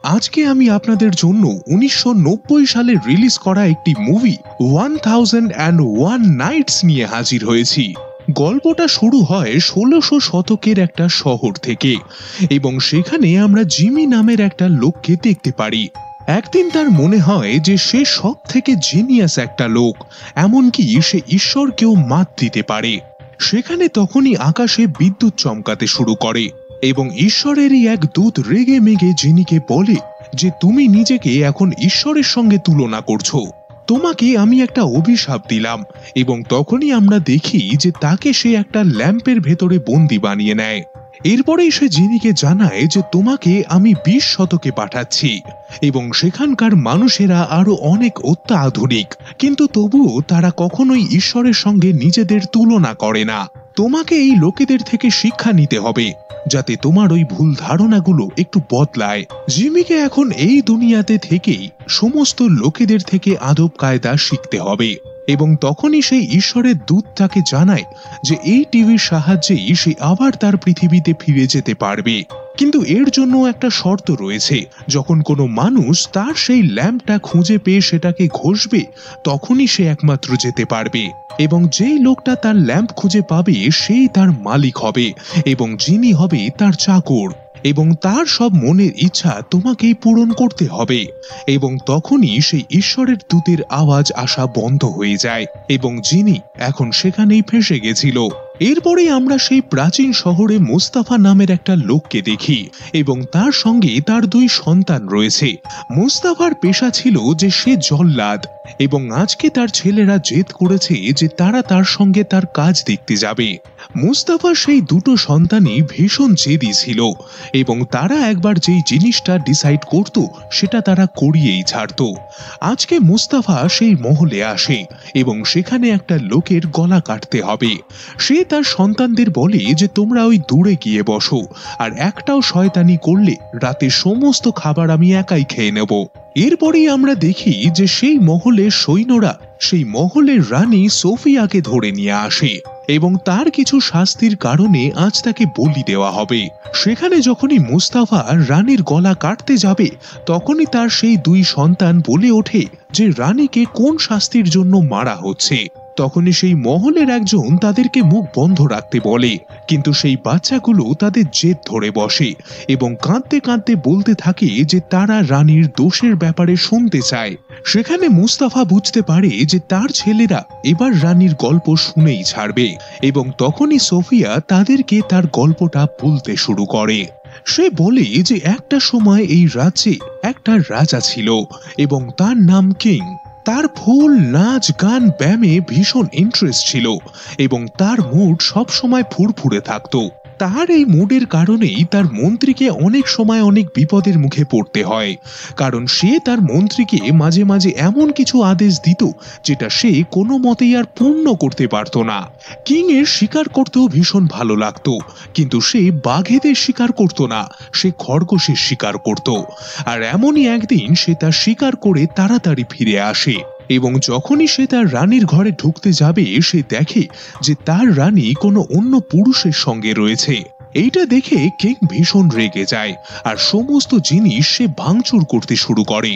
আজকে আমি আপনাদের জন্য ১৯৯০ সালে রিলিজ করা একটি মুভি 1001 নাইটস নিয়ে হাজির হয়েছি। গল্পটা শুরু হয় ১৬০০ শতকের একটা শহর থেকে এবং সেখানে আমরা জিমি নামের একটা লোককে দেখতে পারি। একদিন তার মনে হয় যে সে সব থেকে জিনিয়াস একটা লোক, এমনকি সে ঈশ্বরকেও মাত দিতে পারে। সেখানে তখনই আকাশে বিদ্যুৎ চমকাতে শুরু করে এবং ঈশ্বরেরই এক দূত রেগে মেগে জিনিকে বলে যে তুমি নিজেকে এখন ঈশ্বরের সঙ্গে তুলনা করছো, তোমাকে আমি একটা অভিশাপ দিলাম। এবং তখনই আমরা দেখি যে তাকে সে একটা ল্যাম্পের ভেতরে বন্দি বানিয়ে নেয়। এরপরেই সে জিনিকে জানায় যে তোমাকে আমি ২০ শতকে পাঠাচ্ছি এবং সেখানকার মানুষেরা আরো অনেক অত্যাধুনিক, কিন্তু তবুও তারা কখনোই ঈশ্বরের সঙ্গে নিজেদের তুলনা করে না। তোমাকে এই লোকেদের থেকে শিক্ষা নিতে হবে যাতে তোমার ওই ভুল ধারণাগুলো একটু বদলায়। জিমিকে এখন এই দুনিয়াতে থেকেই সমস্ত লোকেদের থেকে আদব কায়দা শিখতে হবে এবং তখনই সেই ঈশ্বরের দূত তাকে জানায় যে এই টিভির সাহায্যেই সে আবার তার পৃথিবীতে ফিরে যেতে পারবে, কিন্তু এর জন্য একটা শর্ত রয়েছে। যখন কোনো মানুষ তার সেই ল্যাম্পটা খুঁজে পেয়ে সেটাকে ঘষবে তখনই সে একমাত্র যেতে পারবে এবং যেই লোকটা তার ল্যাম্প খুঁজে পাবে সেই তার মালিক হবে এবং যিনি হবে তার চাকর, এবং তার সব মনের ইচ্ছা তোমাকেই পূরণ করতে হবে। এবং তখনই সেই ঈশ্বরের দূতের আওয়াজ আসা বন্ধ হয়ে যায় এবং যিনি এখন সেখানেই ফেঁসে গেছিল। এরপরে আমরা সেই প্রাচীন শহরে মুস্তাফা নামের একটা লোককে দেখি এবং তার সঙ্গে তার ২ সন্তান রয়েছে। মুস্তাফার পেশা ছিল যে সে জল্লাদ এবং আজকে তার ছেলেরা জেদ করেছে যে তারা তার সঙ্গে তার কাজ দেখতে যাবে। মুস্তাফার সেই ২টো সন্তানই ভীষণ জেদি ছিল এবং তারা একবার যেই জিনিসটা ডিসাইড করত সেটা তারা করিয়েই ছাড়ত। আজকে মুস্তাফা সেই মহলে আসে এবং সেখানে একটা লোকের গলা কাটতে হবে। সে তার সন্তানদের বলে যে তোমরা ওই দূরে গিয়ে বসো, আর একটাও শয়তানি করলে রাতে সমস্ত খাবার আমি একাই খেয়ে নেব। এরপরেই আমরা দেখি যে সেই মহলের সৈন্যরা সেই মহলের রানী সোফিয়াকে ধরে নিয়ে আসে এবং তার কিছু শাস্তির কারণে আজ তাকে বলি দেওয়া হবে। সেখানে যখনই মুস্তাফা রানীর গলা কাটতে যাবে তখনই তার সেই ২ সন্তান বলে ওঠে যে রানীকে কোন শাস্তির জন্য মারা হচ্ছে। তখনই সেই মহলের একজন তাদেরকে মুখ বন্ধ রাখতে বলে, কিন্তু সেই বাচ্চাগুলো তাদের জেদ ধরে বসে এবং কাঁদতে কাঁদতে বলতে থাকে যে তারা রানীর দোষের ব্যাপারে শুনতে চায়। সেখানে মুস্তাফা বুঝতে পারে যে তার ছেলেরা এবার রানীর গল্প শুনেই ছাড়বে এবং তখনই সোফিয়া তাদেরকে তার গল্পটা বলতে শুরু করে। সে বলে যে একটা সময় এই রাজ্যে একটা রাজা ছিল এবং তার নাম কিং। তার ফুল, নাচ, গান, ব্যায়ামে ভীষণ ইন্টারেস্ট ছিল এবং তার মুড সব সময় ফুরফুরে থাকতো। তার এই মুডের কারণেই তার মন্ত্রীকে অনেক সময় অনেক বিপদের মুখে পড়তে হয়, কারণ সে তার মন্ত্রীকে মাঝে মাঝে এমন কিছু আদেশ দিত যেটা সে কোনো মতেই আর পূর্ণ করতে পারত না। কিং এর শিকার করতেও ভীষণ ভালো লাগতো, কিন্তু সে বাঘেদের শিকার করত না, সে খরগোশের শিকার করত। আর এমনই একদিন সে তার শিকার করে তাড়াতাড়ি ফিরে আসে এবং যখনই সে তার রানীর ঘরে ঢুকতে যাবে সে দেখে যে তার রানী কোনো অন্য পুরুষের সঙ্গে রয়েছে। এইটা দেখে কিং ভীষণ রেগে যায় আর সমস্ত জিনিস সে ভাঙচুর করতে শুরু করে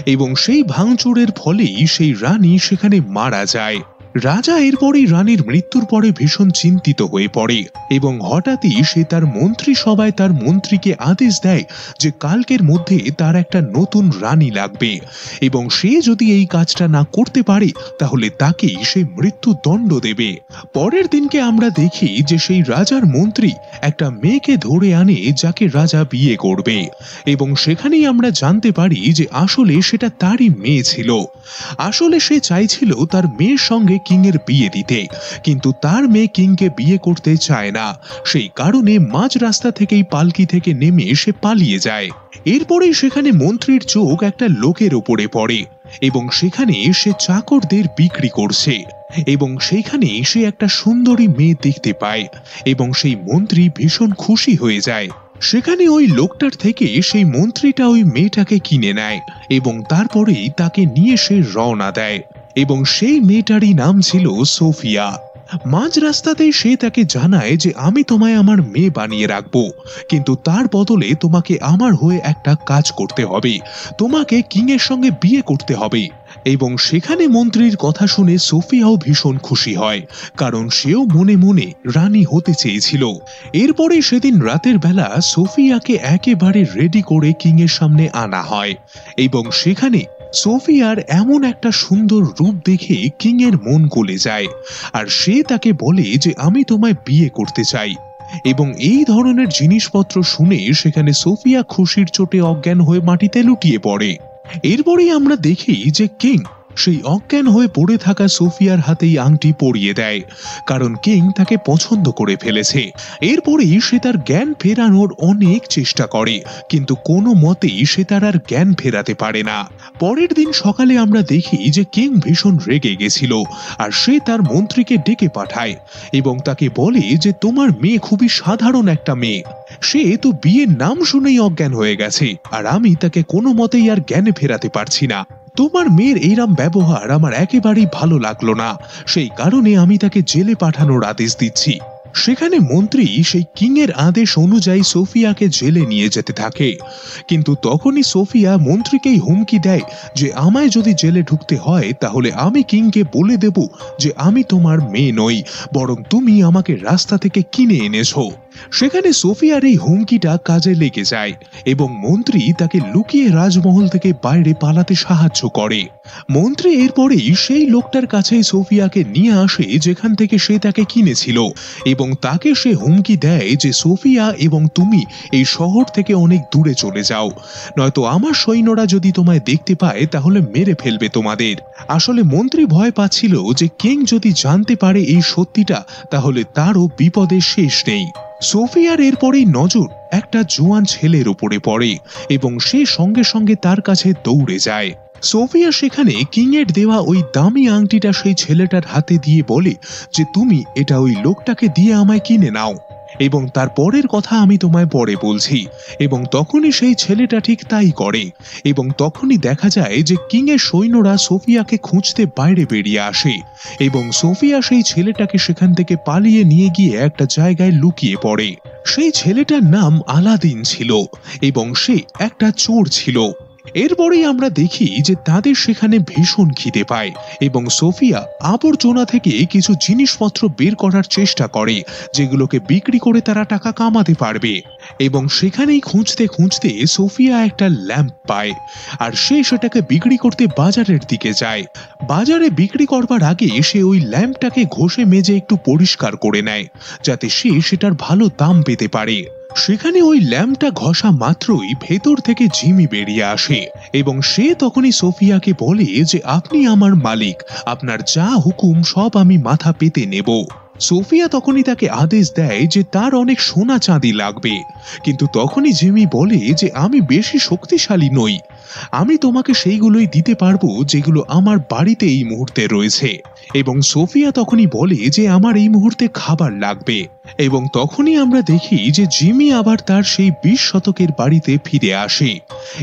এবং সেই ভাঙচুরের ফলেই সেই রানী সেখানে মারা যায়। রাজা এরপরেই রানীর মৃত্যুর পরে ভীষণ চিন্তিত হয়ে পড়ে এবং হঠাৎই সে তার মন্ত্রী সভায় তার মন্ত্রীকে আদেশ দেয় যে কালকের মধ্যে তার একটা নতুন রানী লাগবে এবং সে যদি এই কাজটা না করতে পারে তাহলে তাকেই সে মৃত্যুদণ্ড দেবে। পরের দিনকে আমরা দেখি যে সেই রাজার মন্ত্রী একটা মেয়েকে ধরে আনে যাকে রাজা বিয়ে করবে এবং সেখানেই আমরা জানতে পারি যে আসলে সেটা তারই মেয়ে ছিল। আসলে সে চাইছিল তার মেয়ের সঙ্গে কিং এর বিয়ে দিতে, কিন্তু তার মেয়ে কিংকে বিয়ে করতে চায় না। সেই কারণে মাঝ রাস্তা থেকেই পালকি থেকে নেমে সে পালিয়ে যায়। এরপরেই সেখানে মন্ত্রীর চোখ একটা লোকের উপরে পড়ে এবং সেখানে সে চাকরদের বিক্রি করছে এবং সেইখানে সে একটা সুন্দরী মেয়ে দেখতে পায় এবং সেই মন্ত্রী ভীষণ খুশি হয়ে যায়। সেখানে ওই লোকটার থেকে সেই মন্ত্রীটা ওই মেয়েটাকে কিনে নেয় এবং তারপরেই তাকে নিয়ে সে রওনা দেয় এবং সেই মেয়েটারই নাম ছিল সোফিয়া। মাঝ রাস্তাতেই সে তাকে জানায় যে আমি তোমায় আমার মেয়ে বানিয়ে রাখবো, কিন্তু তার বদলে তোমাকে আমার হয়ে একটা কাজ করতে হবে, তোমাকে কিং এর সঙ্গে বিয়ে করতে হবে। এবং সেখানে মন্ত্রীর কথা শুনে সোফিয়াও ভীষণ খুশি হয়, কারণ সেও মনে মনে রানী হতে চেয়েছিল। এরপরে সেদিন রাতের বেলা সোফিয়াকে একেবারে রেডি করে কিং এর সামনে আনা হয়, এবং সেখানে সোফিয়ার এমন একটা সুন্দর রূপ দেখে কিং এর মন গলে যায়, আর সে তাকে বলে যে আমি তোমায় বিয়ে করতে চাই। এবং এই ধরনের জিনিসপত্র শুনে সেখানে সোফিয়া খুশির চোটে অজ্ঞান হয়ে মাটিতে লুটিয়ে পড়ে। এরপরেই আমরা দেখি যে কিং সেই অজ্ঞান হয়ে পড়ে থাকা সোফিয়ার হাতেই আংটি পরিয়ে দেয়, কারণ কিং তাকে পছন্দ করে ফেলেছে। এরপরেই সে তার জ্ঞান ফেরানোর অনেক চেষ্টা করে, কিন্তু কোনো মতেই সে তার আর জ্ঞান ফেরাতে পারে না। পরের দিন সকালে আমরা দেখি যে কিং ভীষণ রেগে গেছিল, আর সে তার মন্ত্রীকে ডেকে পাঠায় এবং তাকে বলে যে তোমার মেয়ে খুবই সাধারণ একটা মেয়ে, সে তো বিয়ের নাম শুনেই অজ্ঞান হয়ে গেছে, আর আমি তাকে কোনো মতেই আর জ্ঞানে ফেরাতে পারছি না। তোমার মেয়ের এইরকম ব্যবহার আমার একেবারেই ভালো লাগলো না, সেই কারণে আমি তাকে জেলে পাঠানোর আদেশ দিচ্ছি। সেখানে মন্ত্রী সেই কিং এর আদেশ অনুযায়ী সোফিয়াকে জেলে নিয়ে যেতে থাকে, কিন্তু তখনই সোফিয়া মন্ত্রীকেই হুমকি দেয় যে আমায় যদি জেলে ঢুকতে হয় তাহলে আমি কিংকে বলে দেব যে আমি তোমার মেয়ে নই, বরং তুমি আমাকে রাস্তা থেকে কিনে এনেছো। সেখানে সোফিয়ার এই হুমকিটা কাজে লেগে যায় এবং মন্ত্রী তাকে লুকিয়ে রাজমহল থেকে বাইরে পালাতে সাহায্য করে। মন্ত্রী এরপরেই সেই লোকটার কাছে সোফিয়াকে নিয়ে আসে যেখান থেকে সে তাকে কিনেছিল, এবং তাকে সে হুমকি দেয় যে সোফিয়া এবং তুমি এই শহর থেকে অনেক দূরে চলে যাও, নয়তো আমার সৈন্যরা যদি তোমায় দেখতে পায় তাহলে মেরে ফেলবে তোমাদের। আসলে মন্ত্রী ভয় পাচ্ছিল যে কিং যদি জানতে পারে এই সত্যিটা তাহলে তারও বিপদের শেষ নেই। সোফিয়ার এরপরেই নজর একটা জোয়ান ছেলের উপরে পড়ে এবং সে সঙ্গে সঙ্গে তার কাছে দৌড়ে যায়। সোফিয়া সেখানে কিং এর দেওয়া ওই দামি আংটিটা সেই ছেলেটার হাতে দিয়ে বলে যে তুমি এটা ওই লোকটাকে দিয়ে আমায় কিনে নাও, এবং তার পরের কথা আমি তোমায় পরে বলছি। এবং তখনই সেই ছেলেটা ঠিক তাই করে, এবং তখনই দেখা যায় যে কিং এর সৈন্যরা সোফিয়াকে খুঁজতে বাইরে বেরিয়ে আসে, এবং সোফিয়া সেই ছেলেটাকে সেখান থেকে পালিয়ে নিয়ে গিয়ে একটা জায়গায় লুকিয়ে পড়ে। সেই ছেলেটার নাম আলাদিন ছিল এবং সে একটা চোর ছিল। এরপরেই আমরা দেখি যে তাদের সেখানে ভীষণ খিদে পায় এবং সোফিয়া আবর্জনা থেকে কিছু জিনিসপত্র বের করার চেষ্টা করে যেগুলোকে বিক্রি করে তারা টাকা কামাতে পারবে। এবং সেখানেই খুঁজতে খুঁজতে সোফিয়া একটা ল্যাম্প পায়, আর সে সেটাকে বিক্রি করতে বাজারের দিকে যায়। বাজারে বিক্রি করবার আগে সে ওই ল্যাম্পটাকে ঘষে মেজে একটু পরিষ্কার করে নেয়, যাতে সে সেটার ভালো দাম পেতে পারে। সেখানে ওই ল্যাম্পটা ঘষা মাত্রই ভেতর থেকে জিমি বেরিয়ে আসে, এবং সে তখনই সোফিয়াকে বলে যে আপনি আমার মালিক, আপনার যা হুকুম সব আমি মাথা পেতে নেব। সোফিয়া তখনই তাকে আদেশ দেয় যে তার অনেক সোনা চাঁদি লাগবে, কিন্তু তখনই জিমি বলে যে আমি বেশি শক্তিশালী নই, আমি তোমাকে সেইগুলোই দিতে পারবো যেগুলো আমার বাড়িতে এই মুহূর্তে রয়েছে। এবং সোফিয়া তখনই বলে যে আমার এই মুহূর্তে খাবার লাগবে, এবং তখনই আমরা দেখি যে জিমি আবার তার সেই 20 শতকের বাড়িতে ফিরে আসে,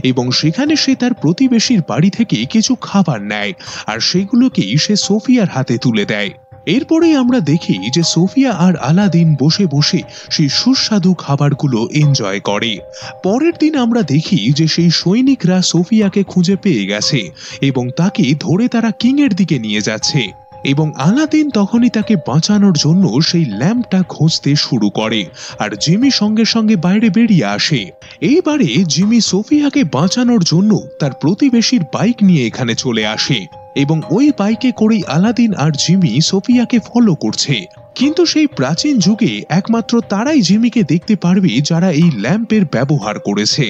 এবং সেখানে সে তার প্রতিবেশীর বাড়ি থেকে কিছু খাবার নেয় আর সেগুলোকেই সে সোফিয়ার হাতে তুলে দেয়। এরপরেই আমরা দেখি যে সোফিয়া আর আলাদিন বসে বসে সেই সুস্বাদু খাবারগুলো এনজয় করে। পরের দিন আমরা দেখি যে সেই সৈনিকরা সোফিয়াকে খুঁজে পেয়ে গেছে এবং তাকে ধরে তারা কিং এর দিকে নিয়ে যাচ্ছে, এবং আলাদিন তখনই তাকে বাঁচানোর জন্য সেই ল্যাম্পটা খুঁজতে শুরু করে, আর জিমি সঙ্গে সঙ্গে বাইরে বেরিয়ে আসে। এইবারে জিমি সোফিয়াকে বাঁচানোর জন্য তার প্রতিবেশীর বাইক নিয়ে এখানে চলে আসে, এবং ওই বাইকে করেই আলাদিন আর জিমি সোফিয়াকে ফলো করছে। কিন্তু সেই প্রাচীন যুগে একমাত্র তারাই জিমিকে দেখতে পারবে যারা এই ল্যাম্পের ব্যবহার করেছে,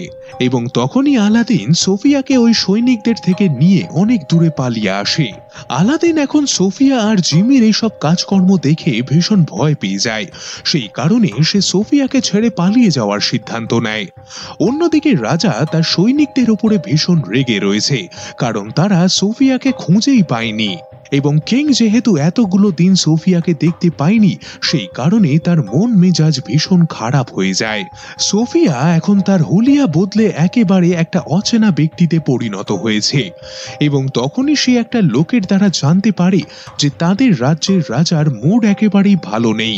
এবং তখনই আলাদিন সোফিয়াকে ওই সৈনিকদের থেকে নিয়ে অনেক দূরে পালিয়ে আসে। আলাদিন এখন সোফিয়া আর জিমির এইসব কাজকর্ম দেখে ভীষণ ভয় পেয়ে যায়, সেই কারণে সে সোফিয়াকে ছেড়ে পালিয়ে যাওয়ার সিদ্ধান্ত নেয়। অন্যদিকে রাজা তার সৈনিকদের উপরে ভীষণ রেগে রয়েছে, কারণ তারা সোফিয়াকে খুঁজেই পায়নি। এবং কিং যেহেতু এতগুলো দিন সোফিয়াকে দেখতে পায়নি, সেই কারণে তার মন মেজাজ ভীষণ খারাপ হয়ে যায়। সোফিয়া এখন তার হুলিয়া বদলে একেবারে একটা অচেনা ব্যক্তিতে পরিণত হয়েছে এবং তখনই সে একটা লোকের দ্বারা জানতে পারে যে তাদের রাজ্যের রাজার মুড একেবারেই ভালো নেই,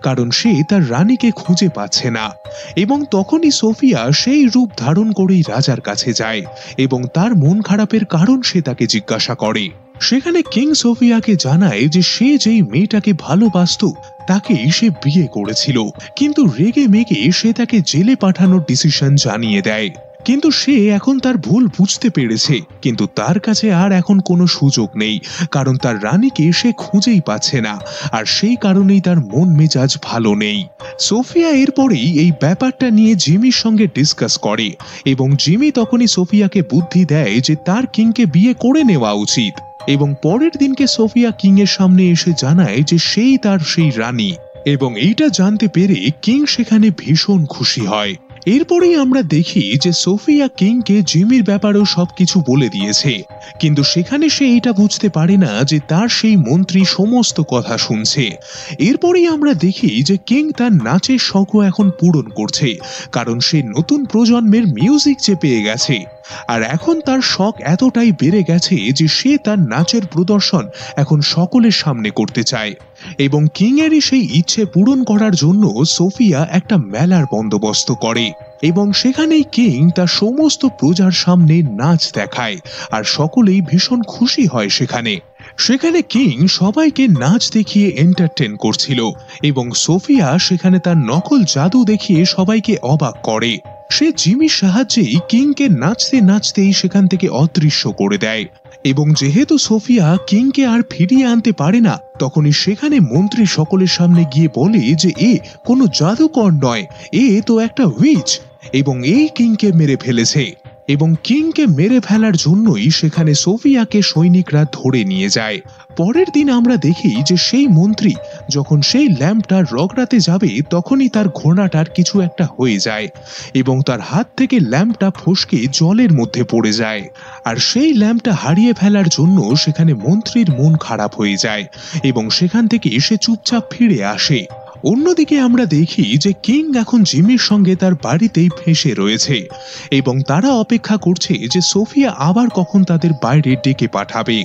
কারণ সে তার রানীকে খুঁজে পাচ্ছে না। এবং তখনই সোফিয়া সেই রূপ ধারণ করেই রাজার কাছে যায় এবং তার মন খারাপের কারণ সে তাকে জিজ্ঞাসা করে। সেখানে কিং সোফিয়াকে জানায় যে সে যেই মেয়েটাকে ভালোবাসত তাকেই সে বিয়ে করেছিল, কিন্তু রেগে মেগে সে তাকে জেলে পাঠানোর ডিসিশন জানিয়ে দেয়। কিন্তু সে এখন তার ভুল বুঝতে পেরেছে, কিন্তু তার কাছে আর এখন কোনো সুযোগ নেই, কারণ তার রানীকে সে খুঁজেই পাচ্ছে না, আর সেই কারণেই তার মন মেজাজ ভালো নেই। সোফিয়া এরপরেই এই ব্যাপারটা নিয়ে জিমির সঙ্গে ডিসকাস করে এবং জিমি তখনই সোফিয়াকে বুদ্ধি দেয় যে তার কিংকে বিয়ে করে নেওয়া উচিত। এবং পরের দিনকে সোফিয়া কিং এর সামনে এসে জানায় যে সেই তার সেই রানী, এবং এইটা জানতে পেরে কিং সেখানে ভীষণ খুশি হয়। এরপরেই আমরা দেখি যে সোফিয়া কিংকে জিমির ব্যাপারেও সবকিছু বলে দিয়েছে, কিন্তু সেখানে সে এটা বুঝতে পারে না যে তার সেই মন্ত্রী সমস্ত কথা শুনছে। এরপরেই আমরা দেখি যে কিং তার নাচের শখও এখন পূরণ করছে, কারণ সে নতুন প্রজন্মের মিউজিক যে পেয়ে গেছে, আর এখন তার শখ এতটাই বেড়ে গেছে যে সে তার নাচের প্রদর্শন এখন সকলের সামনে করতে চায়। এবং কিং এরই সেই ইচ্ছে পূরণ করার জন্য সোফিয়া একটা মেলার বন্দোবস্ত করে এবং সেখানেই কিং তার সমস্ত প্রজার সামনে নাচ দেখায়, আর সকলেই ভীষণ খুশি হয়। সেখানে কিং সবাইকে নাচ দেখিয়ে এন্টারটেন করছিল এবং সোফিয়া সেখানে তার নকল জাদু দেখিয়ে সবাইকে অবাক করে। সে জিমির সাহায্যেই কিংকে নাচতে নাচতেই সেখান থেকে অদৃশ্য করে দেয় এবং যেহেতু সোফিয়া কিংকে আর ফিরিয়ে আনতে পারে না, তখনই সেখানে মন্ত্রী সকলের সামনে গিয়ে বলে যে এ কোনো জাদুকর নয়, এ তো একটা উইচ, এবং এই কিংকে মেরে ফেলেছে। এবং কিংকে মেরে ফেলার জন্যই সেখানে সোফিয়াকে সৈনিকরা ধরে নিয়ে যায়। পরের দিন আমরা দেখি যে সেই মন্ত্রী যখন সেই ল্যাম্পটা রগড়াতে যাবে, তখনই তার ঘোড়াটার কিছু একটা হয়ে যায় এবং তার হাত থেকে ল্যাম্পটা ফসকে জলের মধ্যে পড়ে যায়, আর সেই ল্যাম্পটা হারিয়ে ফেলার জন্য সেখানে মন্ত্রীর মন খারাপ হয়ে যায় এবং সেখান থেকে সে চুপচাপ ফিরে আসে। অন্যদিকে আমরা দেখি যে কিং এখন জিমির সঙ্গে তার বাড়িতেই ফেঁসে রয়েছে এবং তারা অপেক্ষা করছে যে সোফিয়া আবার কখন তাদের বাইরে ডেকে পাঠাবে,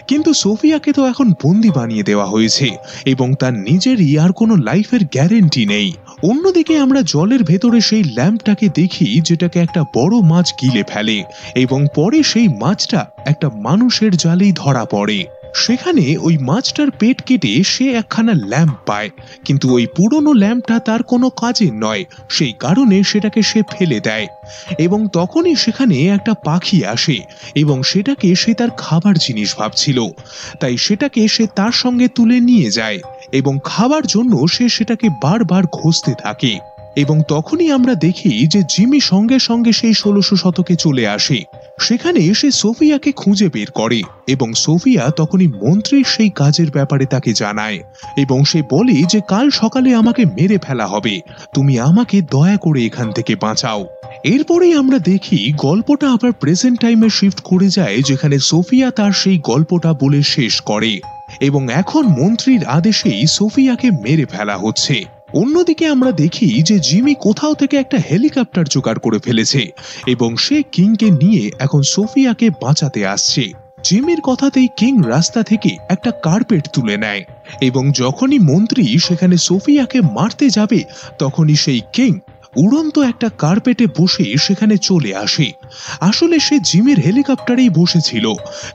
কিন্তু সোফিয়াকে তো এখন বন্দি বানিয়ে দেওয়া হয়েছে এবং তার নিজেরই আর কোনো লাইফের গ্যারেন্টি নেই। অন্যদিকে আমরা জলের ভেতরে সেই ল্যাম্পটাকে দেখি যেটাকে একটা বড় মাছ গিলে ফেলে এবং পরে সেই মাছটা একটা মানুষের জালেই ধরা পড়ে। সেখানে ওই মাছটার পেট কেটে সে একখানা ল্যাম্প পায়, কিন্তু ওই পুরনো ল্যাম্পটা তার কোনো কাজের নয়, সেই কারণে সেটাকে সে ফেলে দেয়। এবং তখনই সেখানে একটা পাখি আসে এবং সেটাকে সে তার খাবার জিনিস ভাবছিল, তাই সেটাকে সে তার সঙ্গে তুলে নিয়ে যায় এবং খাবার জন্য সে সেটাকে বারবার ঘষতে থাকে। এবং তখনই আমরা দেখি যে জিমি সঙ্গে সঙ্গে সেই 1600 শতকে চলে আসে। সেখানে সে সোফিয়াকে খুঁজে বের করে এবং সোফিয়া তখনই মন্ত্রীর সেই কাজের ব্যাপারে তাকে জানায় এবং সে বলে যে কাল সকালে আমাকে মেরে ফেলা হবে, তুমি আমাকে দয়া করে এখান থেকে বাঁচাও। এরপরেই আমরা দেখি গল্পটা আবার প্রেজেন্ট টাইমে শিফট করে যায়, যেখানে সোফিয়া তার সেই গল্পটা বলে শেষ করে এবং এখন মন্ত্রীর আদেশেই সোফিয়াকে মেরে ফেলা হচ্ছে। অন্যদিকে আমরা দেখি যে জিমি কোথাও থেকে একটা হেলিকপ্টার জোগাড় করে ফেলেছে এবং সে কিংকে নিয়ে এখন সোফিয়াকে বাঁচাতে আসছে। জিমির কথাতেই কিং রাস্তা থেকে একটা কার্পেট তুলে নেয় এবং যখনই মন্ত্রী সেখানে সোফিয়াকে মারতে যাবে, তখনই সেই কিং উড়ন্ত একটা কার্পেটে বসে সেখানে চলে আসে। আসলে সে জিমির হেলিকপ্টারেই বসেছিল,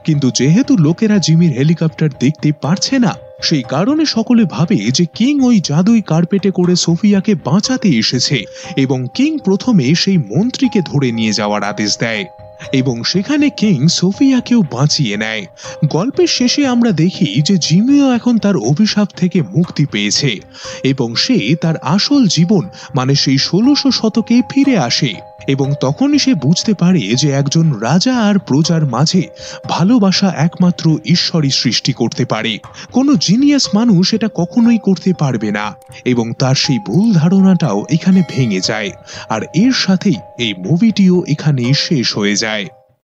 কিন্তু যেহেতু লোকেরা জিমির হেলিকপ্টার দেখতে পারছে না, সেই কারণে সকলে ভাবে যে কিং ওই জাদুই কার্পেটে করে সোফিয়াকে বাঁচাতে এসেছে এবং কিং প্রথমে সেই মন্ত্রীকে ধরে নিয়ে যাওয়ার আদেশ দেয় এবং সেখানে কিং সোফিয়াকেও বাঁচিয়ে নেয়। গল্পের শেষে আমরা দেখি যে জিমিও এখন তার অভিশাপ থেকে মুক্তি পেয়েছে এবং সে তার আসল জীবন মানে সেই 1600 শতকে ফিরে আসে এবং তখনই সে বুঝতে পারে যে একজন রাজা আর প্রজার মাঝে ভালোবাসা একমাত্র ঈশ্বরই সৃষ্টি করতে পারে, কোনো জিনিয়াস মানুষ এটা কখনোই করতে পারবে না এবং তার সেই ভুল ধারণাটাও এখানে ভেঙে যায়। আর এর সাথেই এই মুভিটিও এখানেই শেষ হয়ে যায়।